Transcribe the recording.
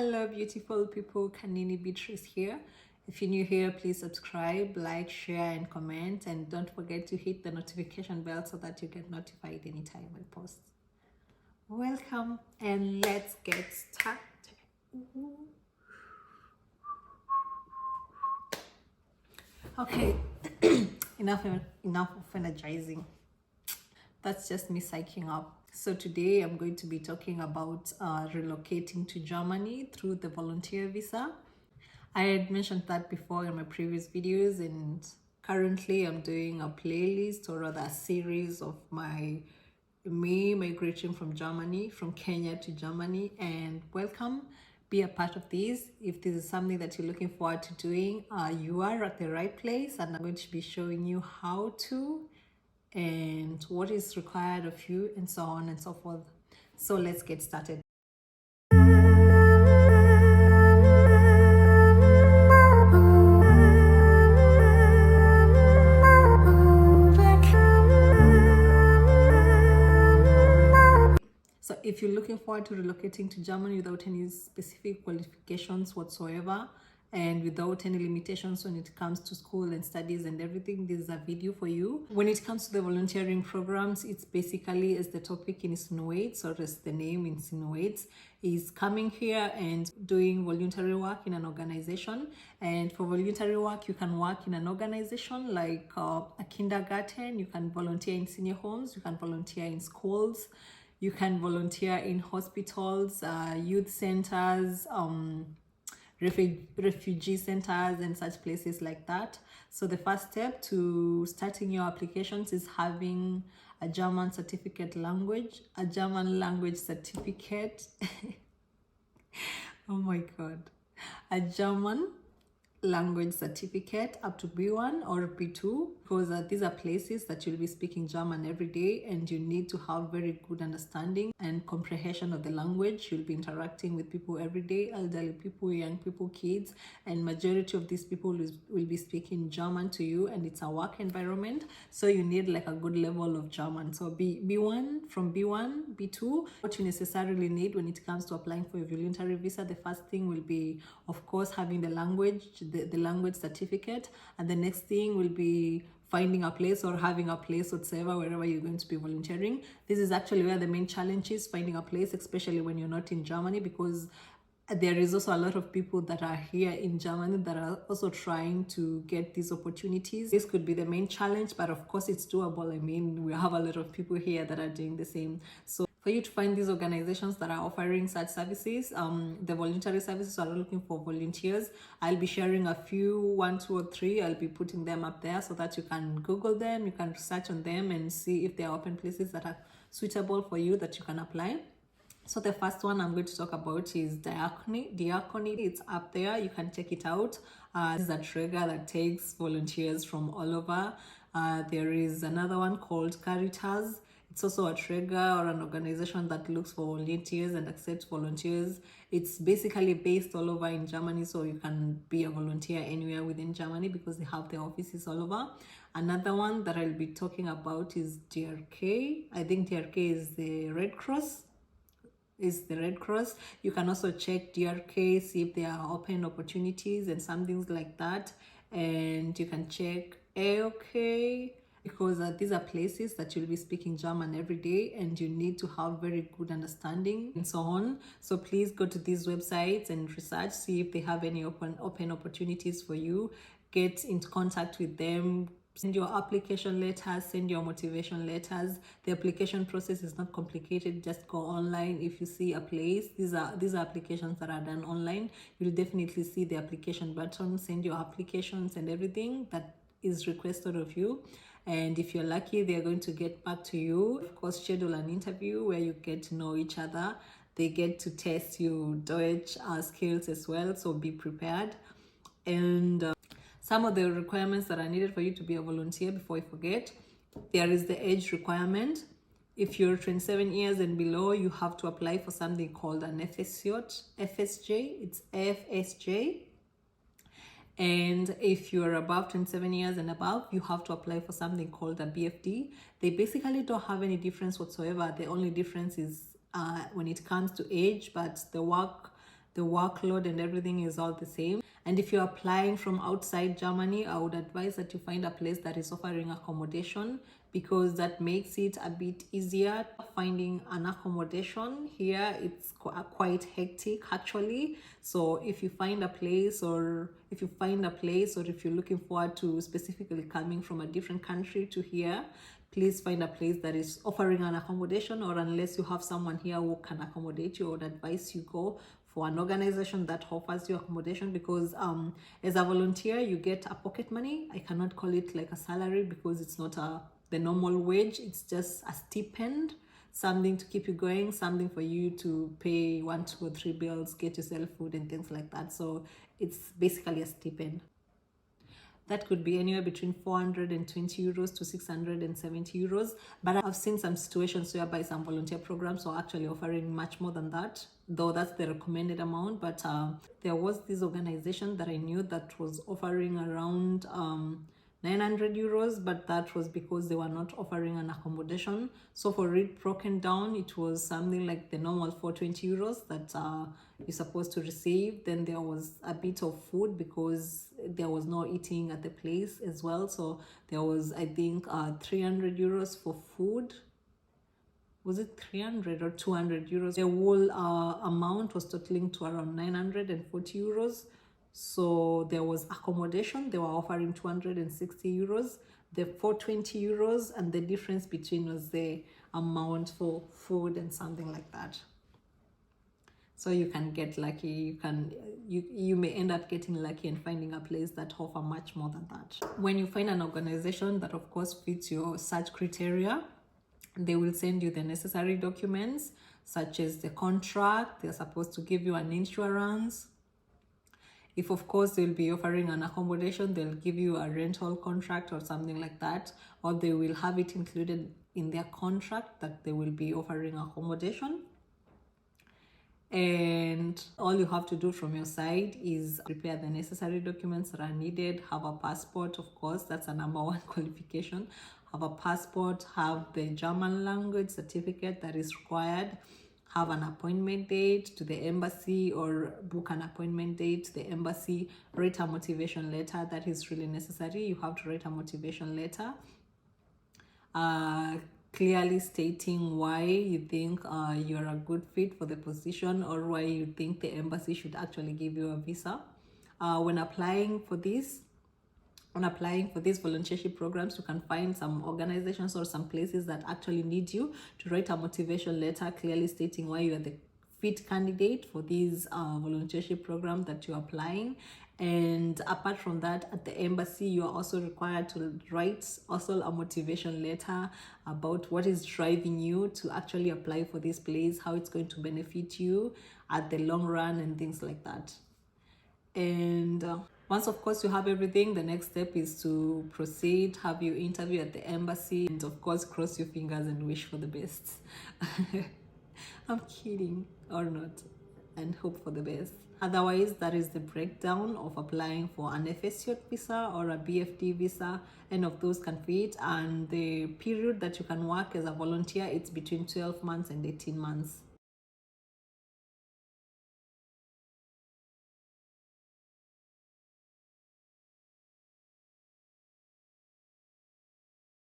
Hello beautiful people, Kanini Beatrice here. If you're new here, please subscribe, like, share and comment, and don't forget to hit the notification bell so that you get notified anytime I post. Welcome and let's get started. Okay, enough of energizing. That's just me psyching up. So today I'm going to be talking about relocating to Germany through the volunteer visa. I had mentioned that before in my previous videos, and currently I'm doing a playlist, or rather a series of me migrating from Kenya to Germany. And welcome, be a part of this. If this is something that you're looking forward to doing, you are at the right place, and I'm going to be showing you how to and what is required of you and so on and so forth. So let's get started. So if you're looking forward to relocating to Germany without any specific qualifications whatsoever and without any limitations when it comes to school and studies and everything, this is a video for you. When it comes to the volunteering programs, it's basically, as the topic insinuates, or as the name insinuates, is coming here and doing voluntary work in an organization. And for voluntary work, you can work in an organization like a kindergarten, you can volunteer in senior homes, you can volunteer in schools, you can volunteer in hospitals, youth centers, refugee centers and such places like that. So the first step to starting your applications is having a German language certificate. Oh my God. A German language certificate up to B1 or B2, because these are places that you'll be speaking German every day, and you need to have very good understanding and comprehension of the language. You'll be interacting with people every day, elderly people, young people, kids, and majority of these people will be speaking German to you, and it's a work environment, so you need like a good level of German. So B1, from B1, B2, what you necessarily need when it comes to applying for a voluntary visa, the first thing will be, of course, having the language, the language certificate, and the next thing will be finding a place or having a place whatsoever wherever you're going to be volunteering. This is actually where the main challenge is, finding a place, especially when you're not in Germany, because there is also a lot of people that are here in Germany that are also trying to get these opportunities. This could be the main challenge, but of course it's doable. I mean, we have a lot of people here that are doing the same. So for you to find these organizations that are offering such services, the voluntary services are looking for volunteers. I'll be sharing a few, 1, 2 or 3. I'll be putting them up there so that you can Google them, you can research on them and see if there are open places that are suitable for you that you can apply. So the first one I'm going to talk about is Diakonie. It's up there, you can check it out. This is a trigger that takes volunteers from all over. There is another one called Caritas. It's also a trigger or an organization that looks for volunteers and accepts volunteers. It's basically based all over in Germany, so you can be a volunteer anywhere within Germany because they have their offices all over. Another one that I'll be talking about is DRK. I think DRK is the Red Cross. You can also check DRK, see if there are open opportunities and some things like that. And you can check AOK, because these are places that you'll be speaking German every day and you need to have very good understanding and so on. So please go to these websites and research, see if they have any open opportunities for you. Get into contact with them. Send your application letters, send your motivation letters. The application process is not complicated. Just go online. If you see a place, these are applications that are done online. You'll definitely see the application button. Send your applications and everything that is requested of you. And if you're lucky, they're going to get back to you. Of course, schedule an interview where you get to know each other. They get to test your Deutsch skills as well, so be prepared. And some of the requirements that are needed for you to be a volunteer, before I forget, there is the age requirement. If you're 27 years and below, you have to apply for something called an FSJ. It's FSJ. And if you're above 27 years and above, you have to apply for something called a BFD. They basically don't have any difference whatsoever. The only difference is when it comes to age, but the work the workload and everything is all the same. And if you're applying from outside Germany, I would advise that you find a place that is offering accommodation, because that makes it a bit easier. Finding an accommodation here, it's quite hectic actually. So if you find a place, or if you're looking forward to specifically coming from a different country to here, please find a place that is offering an accommodation, or unless you have someone here who can accommodate you, I would advise you go for an organization that offers you accommodation, because as a volunteer you get a pocket money. I cannot call it like a salary because it's not the normal wage, it's just a stipend, something to keep you going, something for you to pay 1, 2, or 3 bills, get yourself food and things like that. So it's basically a stipend. That could be anywhere between 420 euros to 670 euros. But I've seen some situations whereby some volunteer programs are actually offering much more than that, though that's the recommended amount. But there was this organization that I knew that was offering around 900 euros, but that was because they were not offering an accommodation. So for it broken down, it was something like the normal 420 euros that you're supposed to receive. Then there was a bit of food because there was no eating at the place as well. So there was, I think, 300 euros for food. Was it 300 or 200 euros? The whole amount was totaling to around 940 euros. So there was accommodation, they were offering 260 euros, the 420 euros, and the difference between was the amount for food and something like that. So you can get lucky, you may end up getting lucky and finding a place that offer much more than that. When you find an organization that of course fits your search criteria, they will send you the necessary documents, such as the contract. They're supposed to give you an insurance. If of course they'll be offering an accommodation, they'll give you a rental contract or something like that, or they will have it included in their contract that they will be offering accommodation. And all you have to do from your side is prepare the necessary documents that are needed. Have a passport, of course, that's a number one qualification. Have a passport, have the German language certificate that is required, have an appointment date to the embassy, or book an appointment date to the embassy, write a motivation letter. That is really necessary. You have to write a motivation letter clearly stating why you think you're a good fit for the position, or why you think the embassy should actually give you a visa. When applying for these volunteership programs, you can find some organizations or some places that actually need you to write a motivation letter clearly stating why you are the fit candidate for these volunteership program that you're applying. And apart from that, at the embassy, you are also required to write also a motivation letter about what is driving you to actually apply for this place, how it's going to benefit you at the long run, and things like that. And once of course you have everything, the next step is to proceed, have your interview at the embassy, and of course cross your fingers and wish for the best. I'm kidding, or not, and hope for the best. Otherwise, that is the breakdown of applying for an FSJ visa or a BFD visa. Any of those can fit, and the period that you can work as a volunteer, it's between 12 months and 18 months.